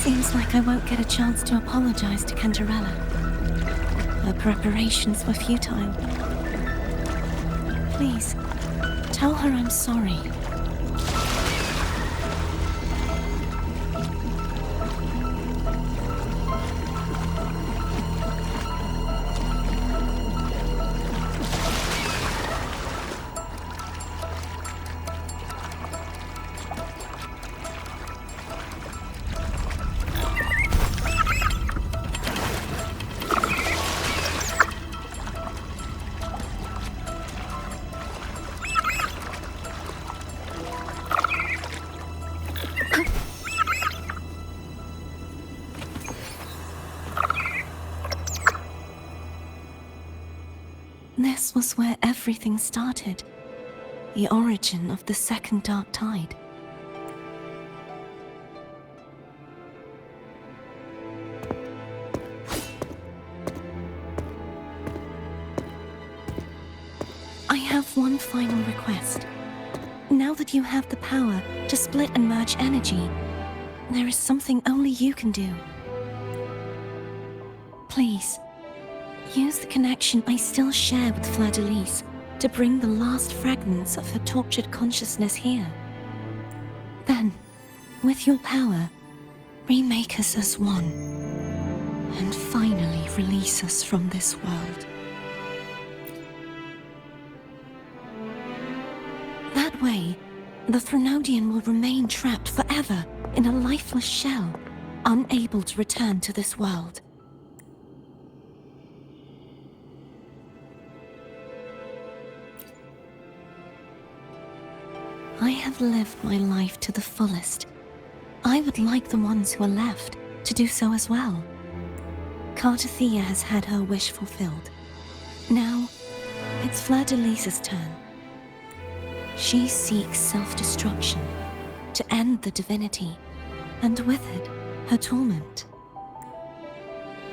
Seems like I won't get a chance to apologize to Cantarella. Her preparations were futile. Please, tell her I'm sorry. This was where everything started. The origin of the second dark tide. I have one final request. Now that you have the power to split and merge energy, there is something only you can do. Please, use the connection I still share with Fleurdelys to bring the last fragments of her tortured consciousness here. Then, with your power, remake us as one, and finally release us from this world. That way, the Fleurdelys will remain trapped forever in a lifeless shell, unable to return to this world. I have lived my life to the fullest. I would like the ones who are left to do so as well. Cartathea has had her wish fulfilled. Now, it's Fleurdelys' turn. She seeks self-destruction to end the divinity, and with it, her torment.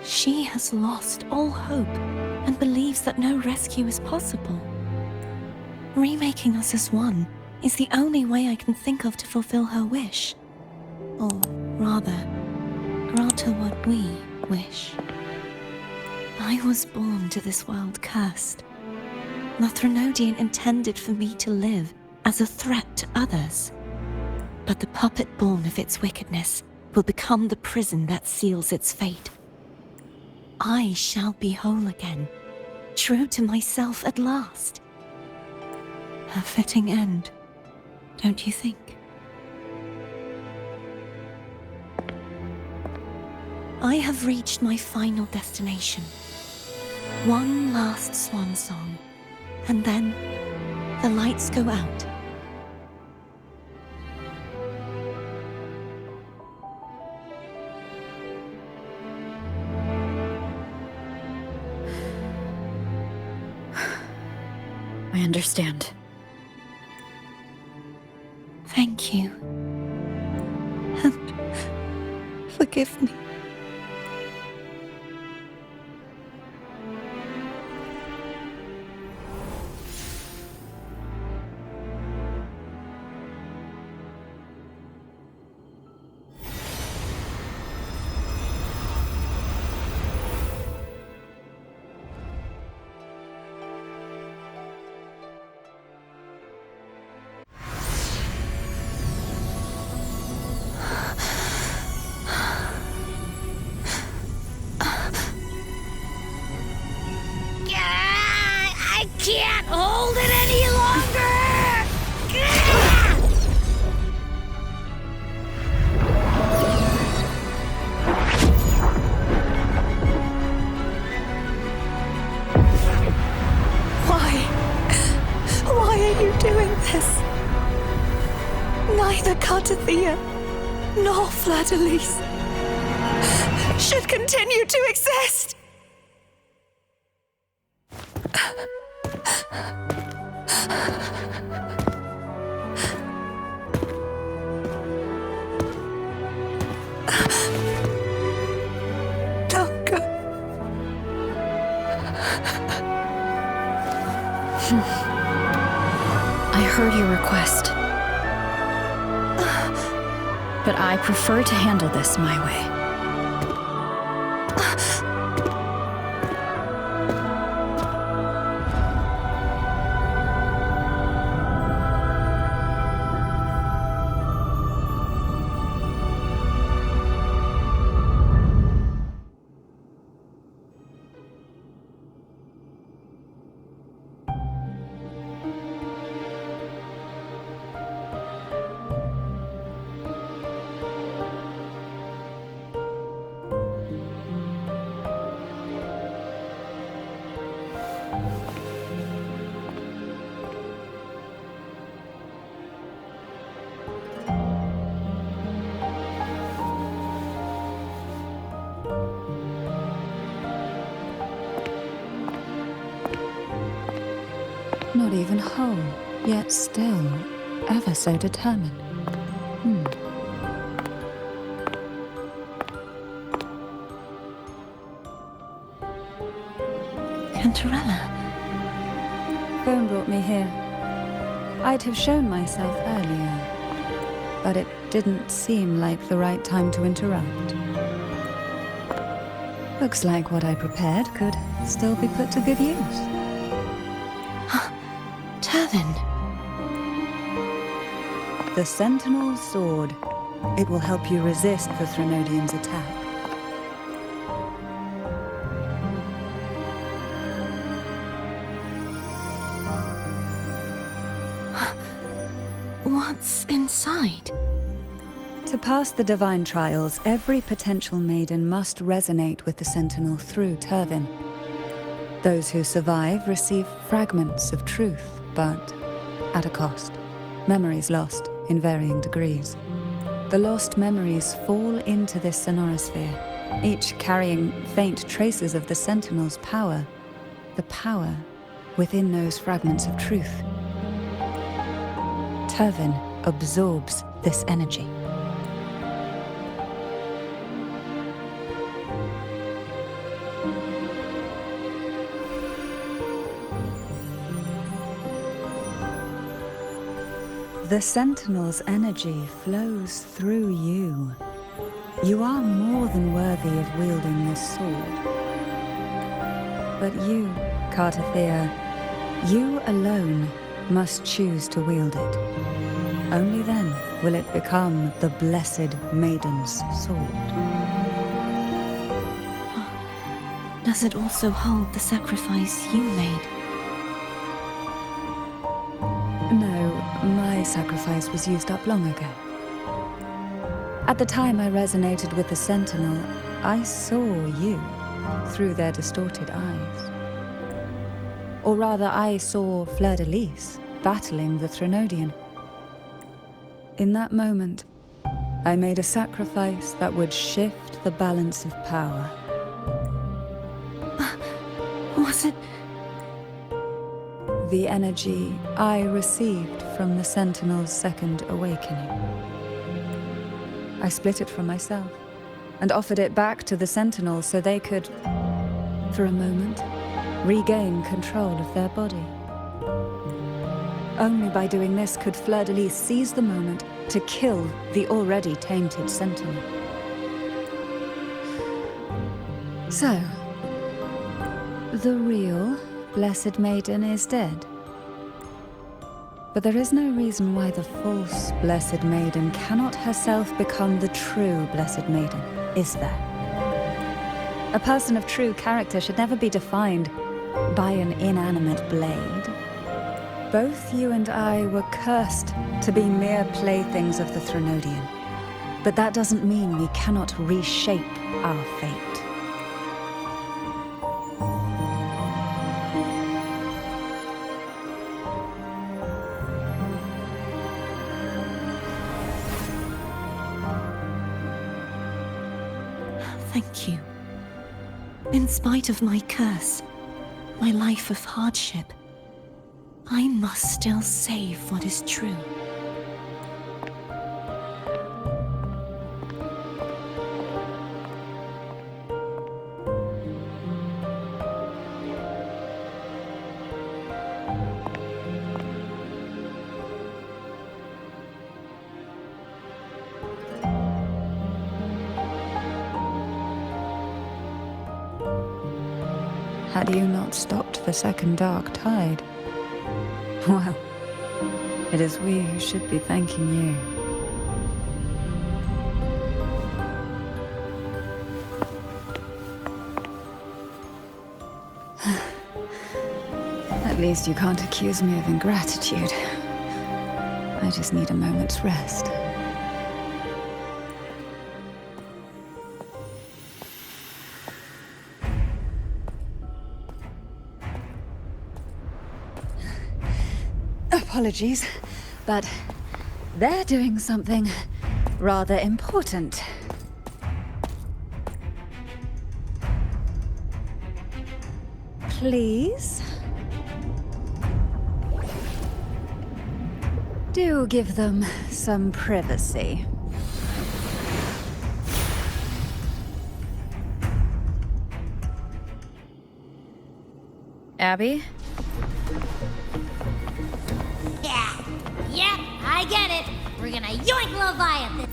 She has lost all hope and believes that no rescue is possible. Remaking us as one is the only way I can think of to fulfill her wish. Or rather, grant her what we wish. I was born to this world cursed. The Fleurdelys intended for me to live as a threat to others. But the puppet born of its wickedness will become the prison that seals its fate. I shall be whole again, true to myself at last. A fitting end, don't you think? I have reached my final destination. One last swan song, and then the lights go out. I understand. Thank you. And forgive me. I can't hold it any longer! Why are you doing this? Neither Cartathea nor Fleurdelys should continue to exist! Don't go. I heard your request. But I prefer to handle this my way. Not even whole, yet still ever so determined. Cantarella. Phone brought me here. I'd have shown myself earlier, but it didn't seem like the right time to interrupt. Looks like what I prepared could still be put to good use. Turvin. The Sentinel's sword. It will help you resist the Threnodian's attack. What's inside? To pass the divine trials, every potential maiden must resonate with the Sentinel through Turvin. Those who survive receive fragments of truth, but at a cost. Memories lost in varying degrees. The lost memories fall into this sonorosphere, each carrying faint traces of the Sentinel's power, the power within those fragments of truth. Turvin absorbs this energy. The Sentinel's energy flows through you. You are more than worthy of wielding this sword. But you, Cartathea, you alone must choose to wield it. Only then will it become the Blessed Maiden's sword. Does it also hold the sacrifice you made? No, my sacrifice was used up long ago. At the time I resonated with the Sentinel, I saw you through their distorted eyes. Or rather, I saw Fleurdelys battling the Threnodian. In that moment, I made a sacrifice that would shift the balance of power. Was it? The energy I received from the Sentinel's second awakening. I split it from myself and offered it back to the Sentinel so they could, for a moment, regain control of their body. Only by doing this could Fleurdelys seize the moment to kill the already tainted Sentinel. So, the real Blessed Maiden is dead. But there is no reason why the false Blessed Maiden cannot herself become the true Blessed Maiden, is there? A person of true character should never be defined by an inanimate blade. Both you and I were cursed to be mere playthings of the Threnodian. But that doesn't mean we cannot reshape our fate. Thank you. In spite of my curse, my life of hardship, I must still save what is true. had you not stopped the second dark tide. Well, it is we who should be thanking you. At least you can't accuse me of ingratitude. I just need a moment's rest. Apologies, but they're doing something rather important. Please? Do give them some privacy. Abby? Yep, I get it. We're gonna yoink Leviathan.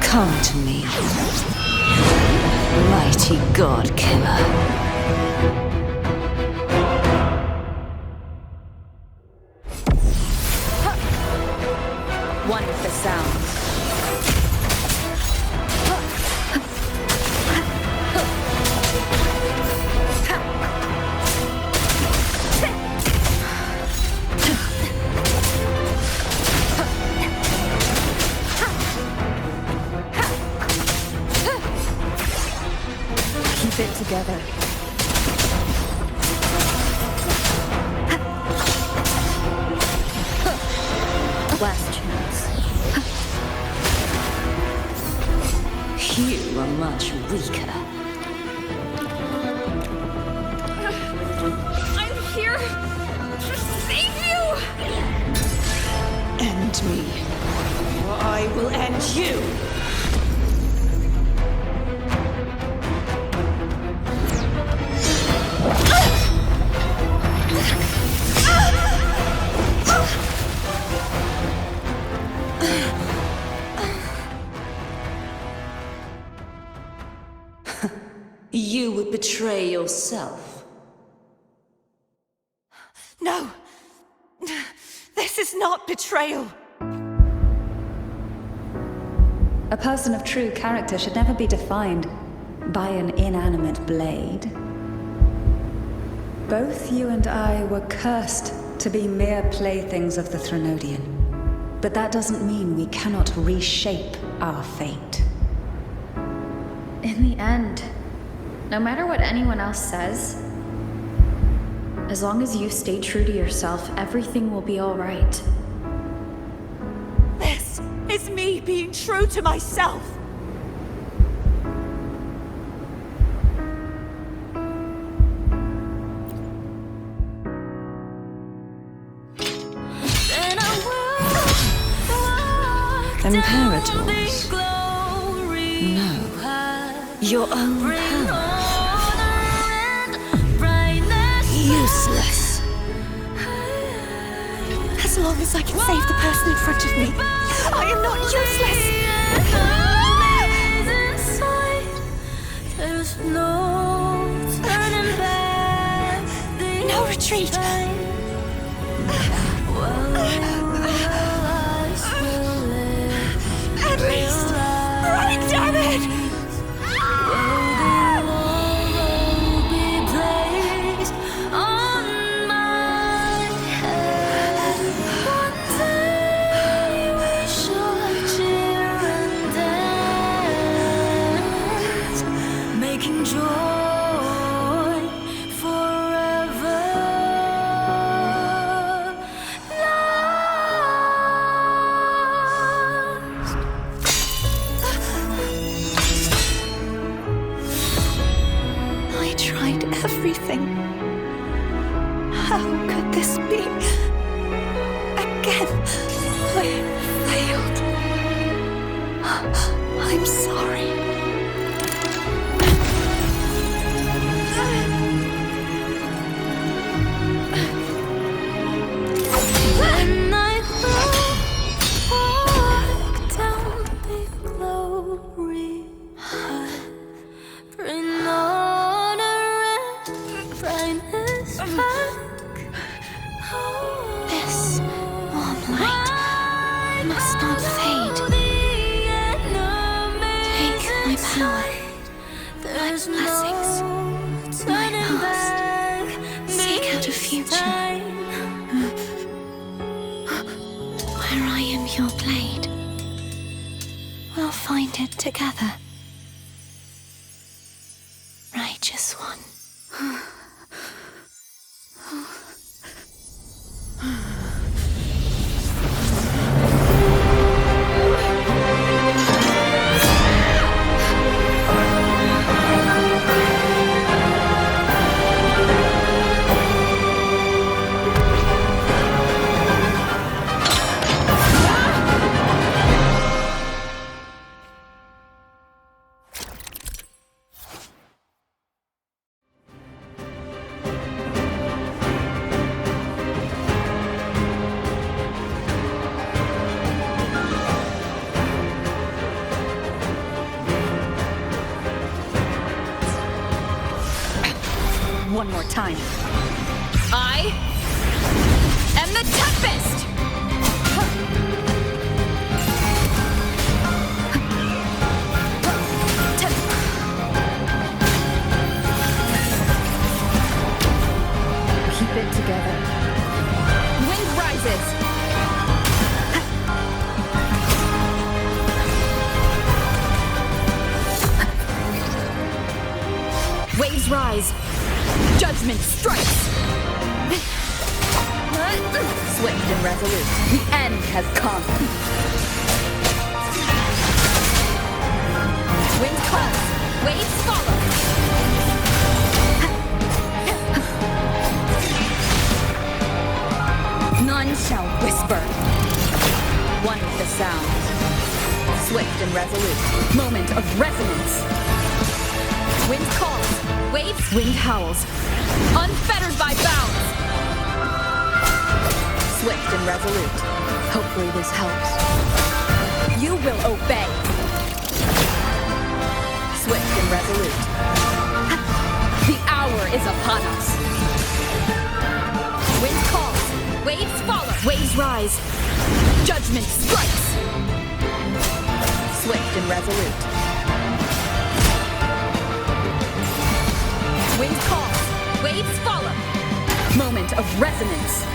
Come to me, mighty god killer. One with the sound. Keep it together. Last chance. You are much weaker. I'm here to save you! End me, or I will end you. You would betray yourself. No! This is not betrayal! A person of true character should never be defined by an inanimate blade. Both you and I were cursed to be mere playthings of the Threnodian. But that doesn't mean we cannot reshape our fate. In the end, no matter what anyone else says, as long as you stay true to yourself, everything will be all right. This is me being true to myself! Imperators? No. Your own power. Useless. As long as I can save the person in front of me, I am not useless. No retreat. At least, run, damn it! Making joy forever. everything. How could this be? Again, I failed. I'm sorry. When I walk down the glory path, bring honor and brightness back. This warm light must not fade. Take my power, my blessings, my past. Seek out a future where I am your blade. We'll find it together. Righteous one. One more time. I am the Tempest! Keep it together. Wind rises! Waves rise! Judgment strikes! Swift and resolute, the end has come. Wind calls, waves follow. None shall whisper. One with the sound. Swift and resolute, moment of resonance. Wind calls, waves, wind howls. Unfettered by bounds! Swift and resolute. Hopefully this helps. You will obey. Swift and resolute. The hour is upon us. Wind calls, waves follow. Waves rise. Judgment strikes. Swift and resolute. Wind calls, waves follow. Moment of resonance.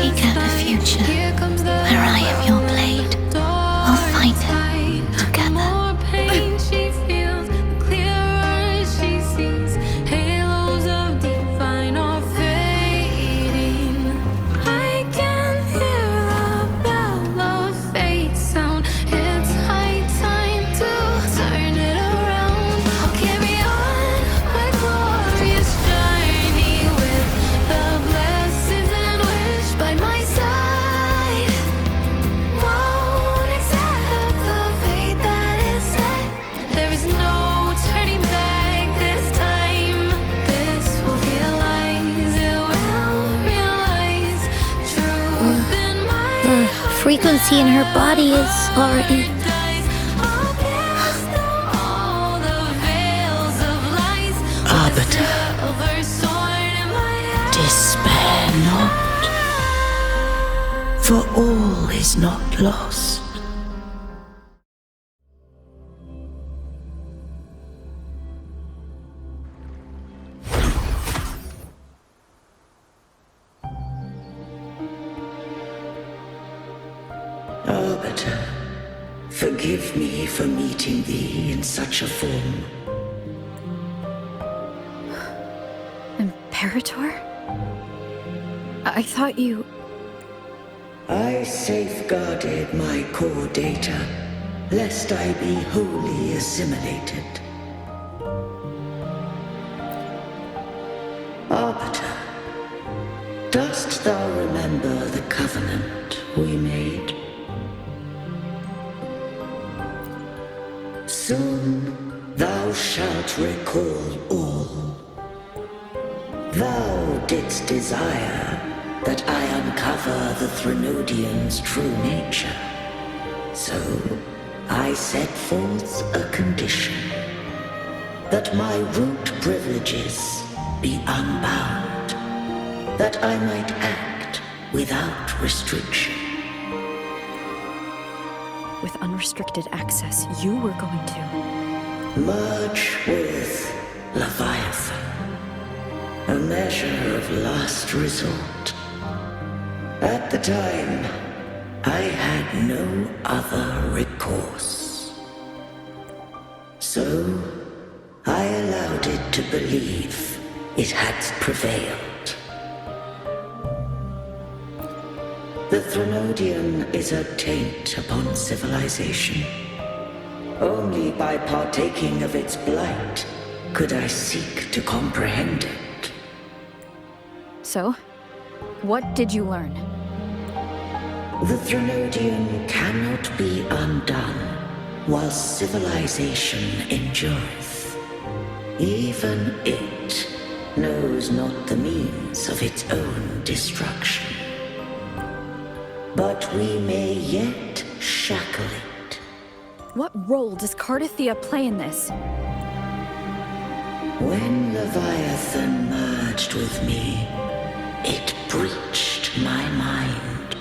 Together. The more pain she feels, the clearer she sees. frequency in her body is already... Arbiter, despair not, for all is not lost. Arbiter, forgive me for meeting thee in such a form. Imperator? I thought you... I safeguarded my core data, lest I be wholly assimilated. Arbiter, dost thou remember the covenant we made? Soon thou shalt recall all. Thou didst desire that I uncover the Threnodian's true nature. So I set forth a condition, that my root privileges be unbound, that I might act without restriction. With unrestricted access, you were going to... Merge with Leviathan. A measure of last resort. At the time, I had no other recourse. So, I allowed it to believe it had prevailed. The Threnodian is a taint upon civilization. Only by partaking of its blight could I seek to comprehend it. So, what did you learn? The Threnodian cannot be undone while civilization endureth. Even it knows not the means of its own destruction. But we may yet shackle it. What role does Cardathia play in this? When Leviathan merged with me, it breached my mind.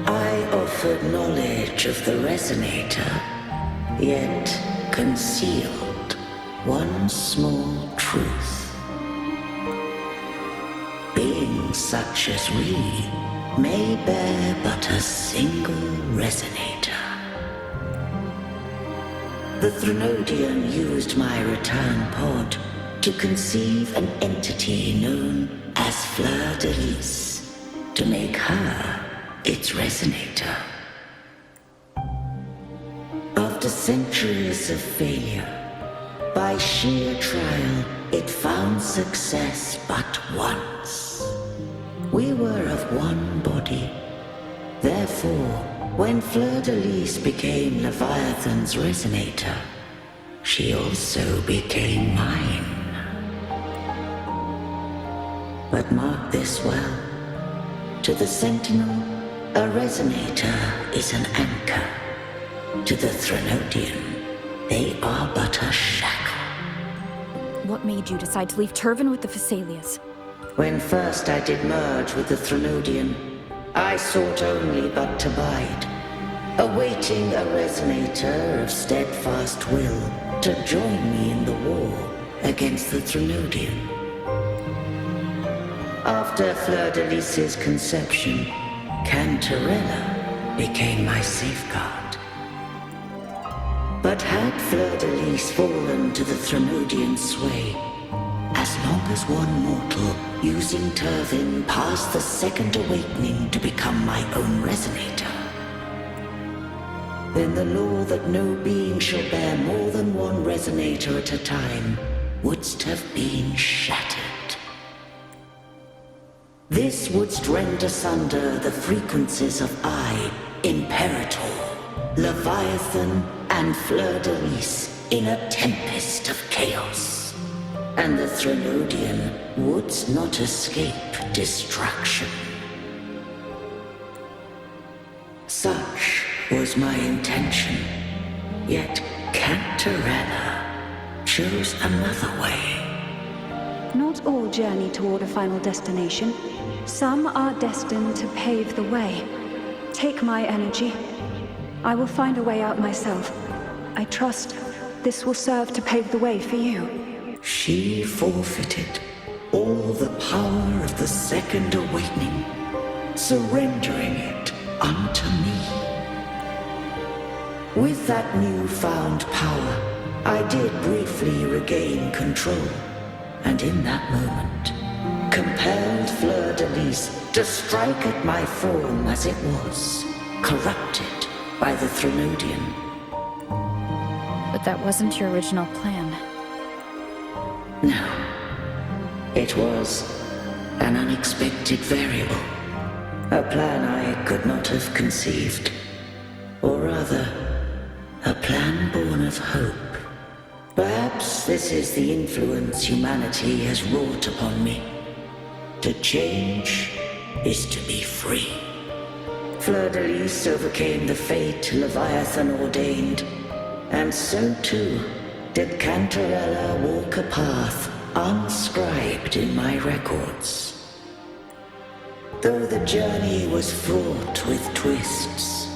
I offered knowledge of the Resonator, yet concealed one small truth. Beings such as we may bear but a single Resonator. The Threnodian used my return pod to conceive an entity known as Fleurdelys, to make her its Resonator. After centuries of failure, by sheer trial, it found success but once. We were of one body. Therefore, when Fleurdelys became Leviathan's Resonator, she also became mine. But mark this well. To the Sentinel, a Resonator is an anchor. To the Threnodian, they are but a shackle. What made you decide to leave Turvan with the Physaelias? When first I did merge with the Threnodian, I sought only but to bide, awaiting a Resonator of steadfast will to join me in the war against the Threnodian. After Fleurdelys' conception, Cantarella became my safeguard. But had Fleurdelys fallen to the Threnodian sway, as long as one mortal using Turvin passed the second awakening to become my own Resonator, then the law that no being shall bear more than one Resonator at a time wouldst have been shattered. This wouldst rend asunder the frequencies of I, Imperator, Leviathan, and Fleurdelys in a tempest of chaos. And the Threnodian wouldst not escape destruction. Such was my intention. Yet Cantarella chose another way. Not all journey toward a final destination. Some are destined to pave the way. Take my energy. I will find a way out myself. I trust this will serve to pave the way for you. She forfeited all the power of the Second Awakening, surrendering it unto me. With that newfound power, I did briefly regain control, and in that moment, compelled Fleurdelys to strike at my form as it was, corrupted by the Threnodian. But that wasn't your original plan. No. It was an unexpected variable. A plan I could not have conceived. Or rather, a plan born of hope. Perhaps this is the influence humanity has wrought upon me. To change is to be free. Fleurdelys overcame the fate Leviathan ordained, and so too did Cantarella walk a path unscribed in my records. Though the journey was fraught with twists,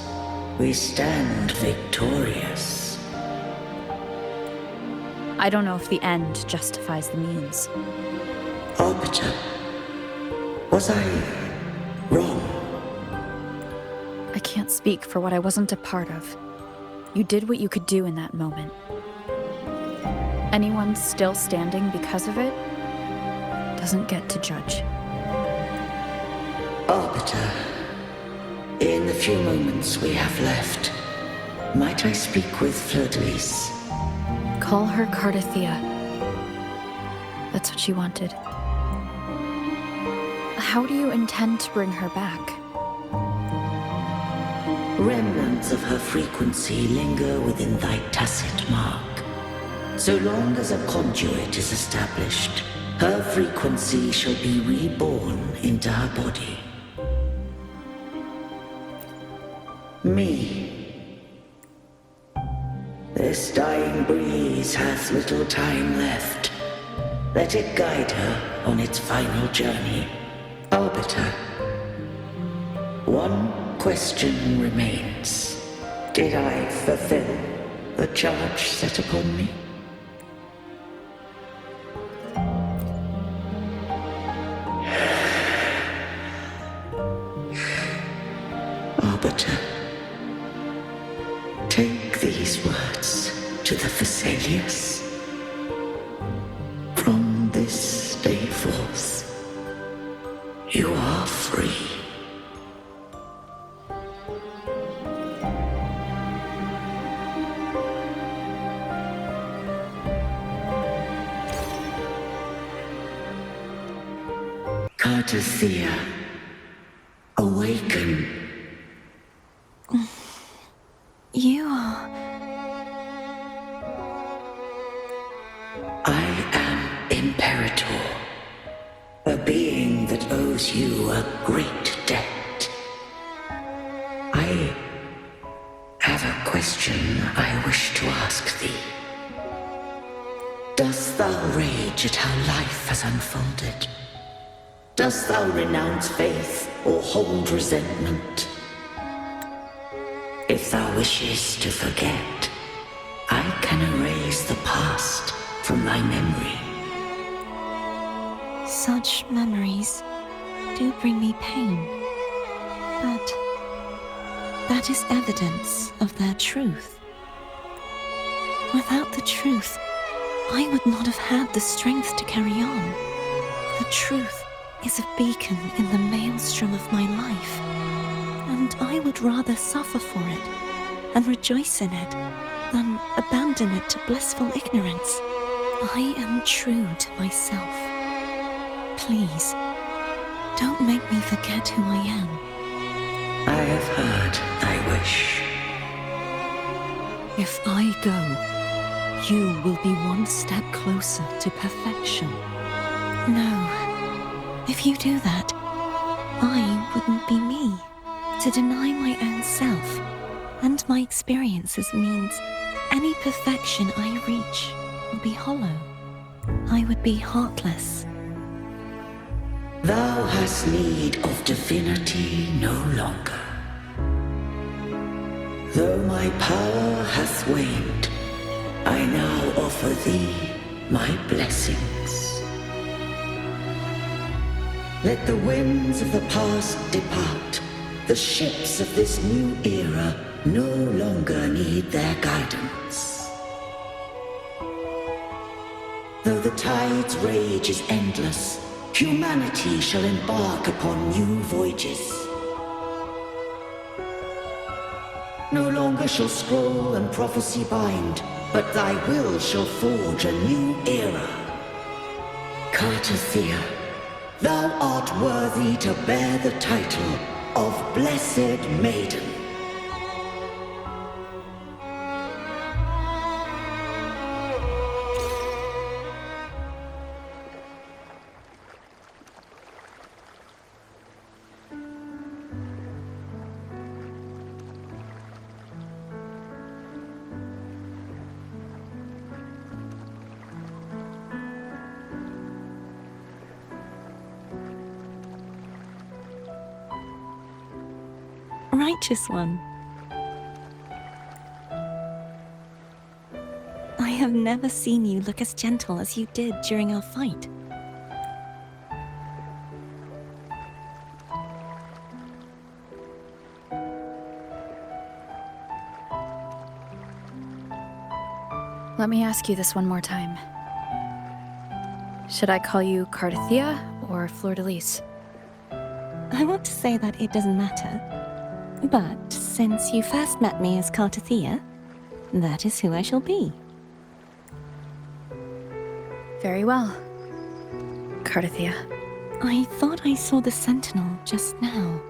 we stand victorious. I don't know if the end justifies the means. Arbiter, was I wrong? I can't speak for what I wasn't a part of. You did what you could do in that moment. Anyone still standing because of it doesn't get to judge. Arbiter, in the few moments we have left, might I speak with Fleurdelys? Call her Cardathea. That's what she wanted. How do you intend to bring her back? Remnants of her frequency linger within thy tacit mark. So long as a conduit is established, her frequency shall be reborn into her body. Me. This dying breeze hath little time left. Let it guide her on its final journey. Arbiter, one question remains. Did I fulfill the charge set upon me? Arbiter, take these words to the Fleurdelys. From this day forth, you are free. Cardathea, awaken. You are... I am Imperator, a being that owes you a great debt. I have a question I wish to ask thee. Dost thou rage at how life has unfolded? Dost thou renounce faith or hold resentment? If thou wishes to forget, I can erase the past from thy memory. Such memories do bring me pain, but that is evidence of their truth. Without the truth, I would not have had the strength to carry on. The truth is a beacon in the maelstrom of my life, and I would rather suffer for it and rejoice in it than abandon it to blissful ignorance. I am true to myself. Please, don't make me forget who I am. I have heard thy wish. If I go, you will be one step closer to perfection. No, if you do that, I wouldn't be me. To deny my own self and my experiences means any perfection I reach will be hollow. I would be heartless. Thou hast need of divinity no longer. Though my power hath waned, I now offer thee my blessings. Let the winds of the past depart. The ships of this new era no longer need their guidance. Though the tide's rage is endless, humanity shall embark upon new voyages. No longer shall scroll and prophecy bind, but thy will shall forge a new era. Cartathea, thou art worthy to bear the title of Blessed Maiden. Righteous one. I have never seen you look as gentle as you did during our fight. Let me ask you this one more time. Should I call you Cartathea or Fleurdelys? I want to say that it doesn't matter. But since you first met me as Cartathea, that is who I shall be. Very well, Cartathea. I thought I saw the Sentinel just now.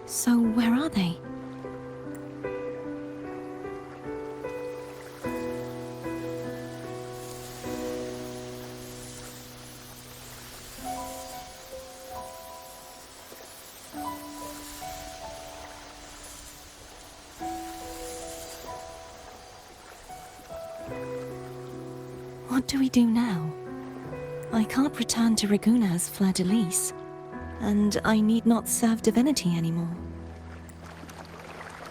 So where are they? What do we do now? I can't return to Reguna as Fleurdelys, and I need not serve divinity anymore.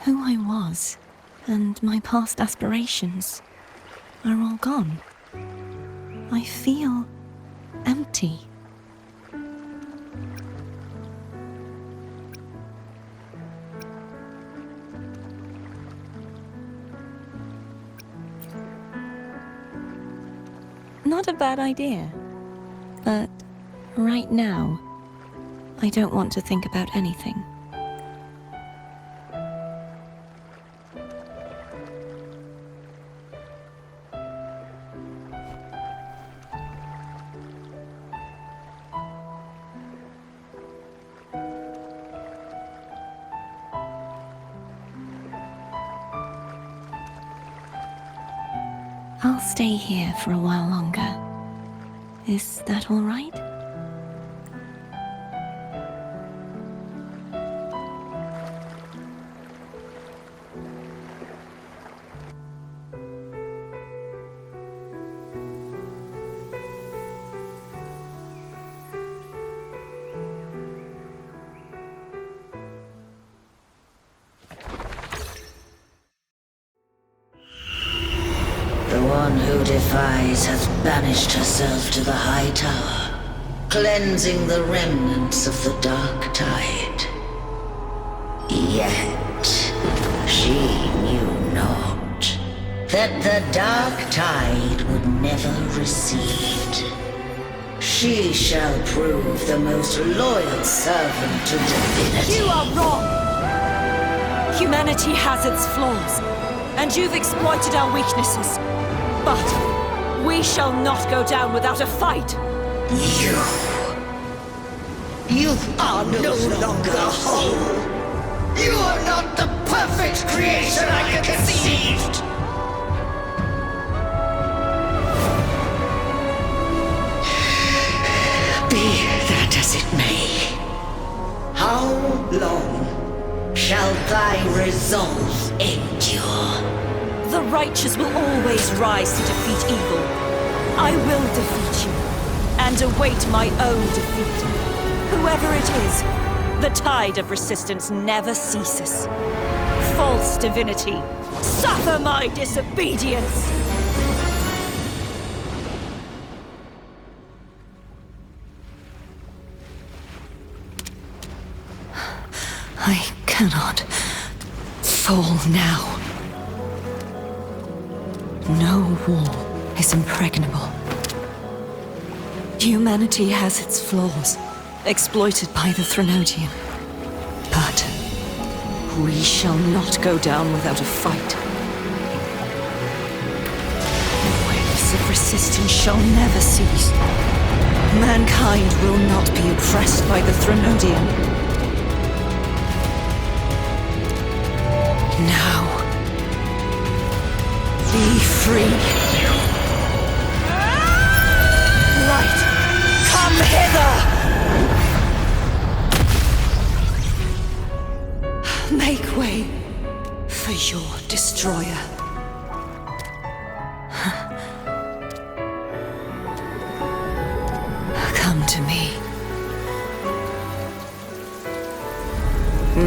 Who I was, and my past aspirations, are all gone. I feel empty. Not a bad idea. But right now, I don't want to think about anything. I'll stay here for a while longer. Is that all right? The one who defies hath banished herself to the high tower, cleansing the remnants of the dark tide. Yet she knew not that the dark tide would never recede. She shall prove the most loyal servant to divinity. You are wrong! Humanity has its flaws, and you've exploited our weaknesses. But we shall not go down without a fight! You are no longer whole! You are not the perfect creation I conceived! thy resolve endure. The righteous will always rise to defeat evil. I will defeat you, and await my own defeat. Whoever it is, the tide of resistance never ceases. False divinity, suffer my disobedience! I cannot fall now. No wall is impregnable. Humanity has its flaws, exploited by the Threnodian. But we shall not go down without a fight. Waves of resistance shall never cease. Mankind will not be oppressed by the Threnodian. Now, be free. Light, come hither! Make way for your destroyer. Come to me.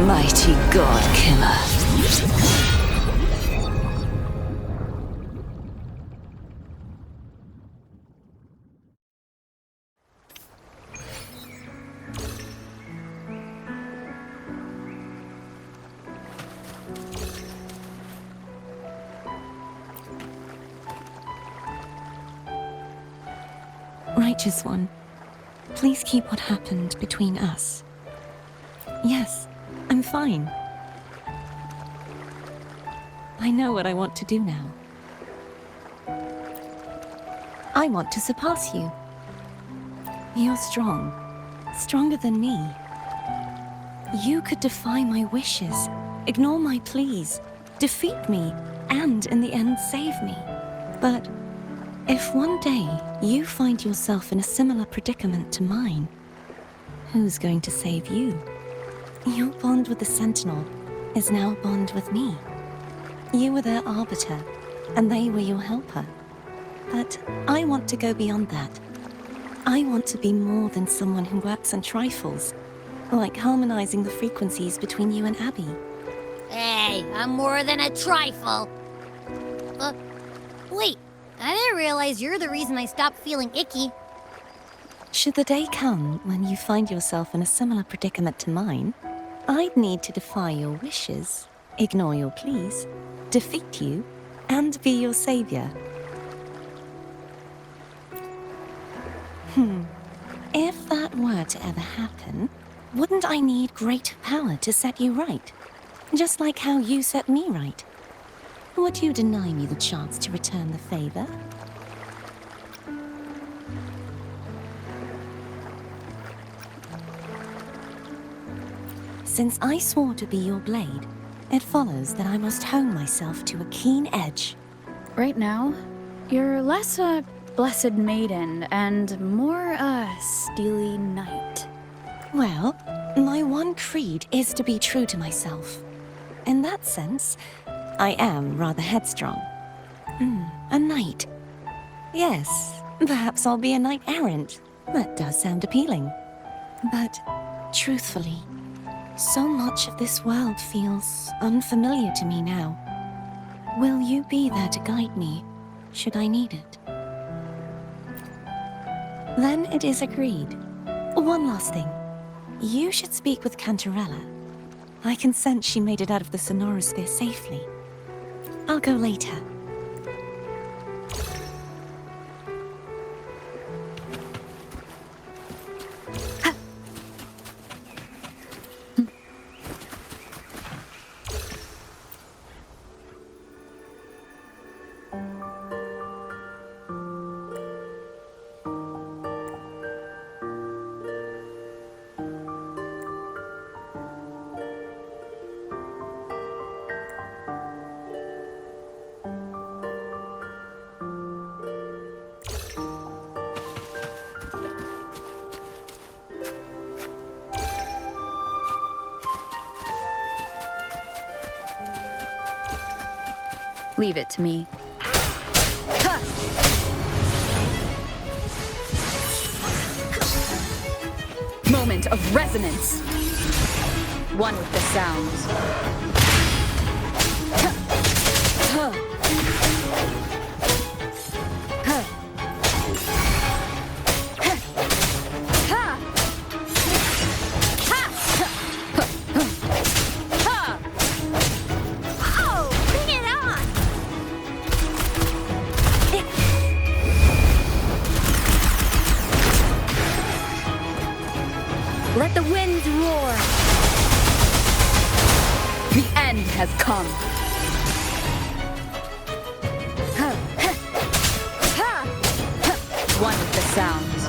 Mighty God Killer. Righteous One, please keep what happened between us. Yes, I'm fine. I know what I want to do now. I want to surpass you. You're strong. Stronger than me. You could defy my wishes, ignore my pleas, defeat me, and in the end save me. But if one day you find yourself in a similar predicament to mine, who's going to save you? Your bond with the Sentinel is now a bond with me. You were their arbiter, and they were your helper. But I want to go beyond that. I want to be more than someone who works on trifles, like harmonizing the frequencies between you and Abby. Hey, I'm more than a trifle. Wait, I didn't realize you're the reason I stopped feeling icky. Should the day come when you find yourself in a similar predicament to mine, I'd need to defy your wishes, ignore your pleas, defeat you, and be your savior. If that were to ever happen, wouldn't I need greater power to set you right? Just like how you set me right. Would you deny me the chance to return the favor? Since I swore to be your blade, it follows that I must hone myself to a keen edge. Right now, you're less a blessed maiden and more a steely knight. Well, my one creed is to be true to myself. In that sense, I am rather headstrong. A knight. Yes, perhaps I'll be a knight errant. That does sound appealing. But, truthfully, so much of this world feels unfamiliar to me now. Will you be there to guide me, should I need it? Then it is agreed. One last thing. You should speak with Cantarella. I can sense she made it out of the Sonorosphere safely. I'll go later. Leave it to me. Ha! Moment of resonance. One with the sounds. Ha! Ha! Ha! Let the winds roar! The end has come! Ha, ha, ha, ha. One with the sounds.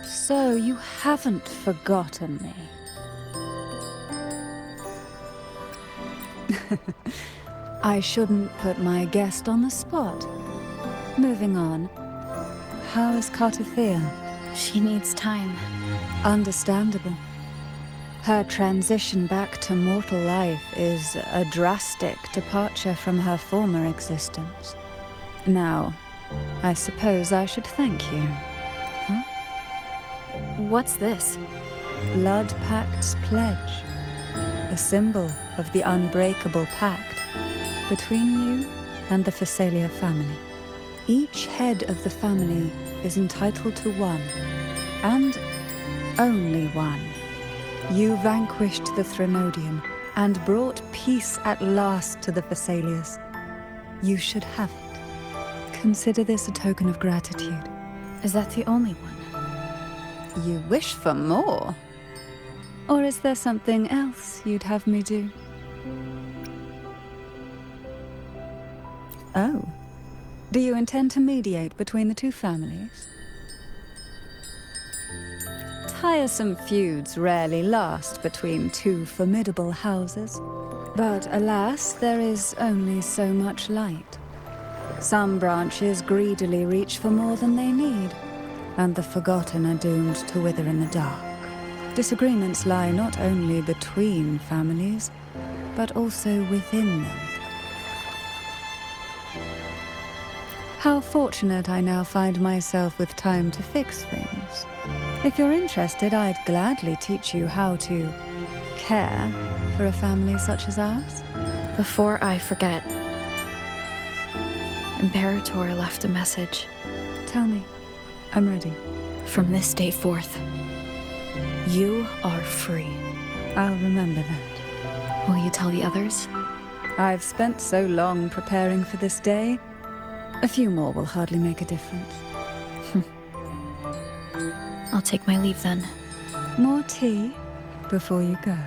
So you haven't forgotten me. I shouldn't put my guest on the spot. Moving on. How is Carter feel? She needs time. Understandable. Her transition back to mortal life is a drastic departure from her former existence. Now, I suppose I should thank you. What's this? Blood Pact's pledge. A symbol of the unbreakable pact between you and the Fleurdelys family. Each head of the family is entitled to one, and only one. You vanquished the Threnodian and brought peace at last to the Fleurdelys. You should have it. Consider this a token of gratitude. Is that the only one? You wish for more? Or is there something else you'd have me do? Oh. Do you intend to mediate between the two families? Tiresome feuds rarely last between two formidable houses. But alas, there is only so much light. Some branches greedily reach for more than they need, and the forgotten are doomed to wither in the dark. Disagreements lie not only between families, but also within them. How fortunate I now find myself with time to fix things. If you're interested, I'd gladly teach you how to care for a family such as ours. Before I forget, Imperator left a message. Tell me. I'm ready. From this day forth, you are free. I'll remember that. Will you tell the others? I've spent so long preparing for this day. A few more will hardly make a difference. I'll take my leave then. More tea before you go.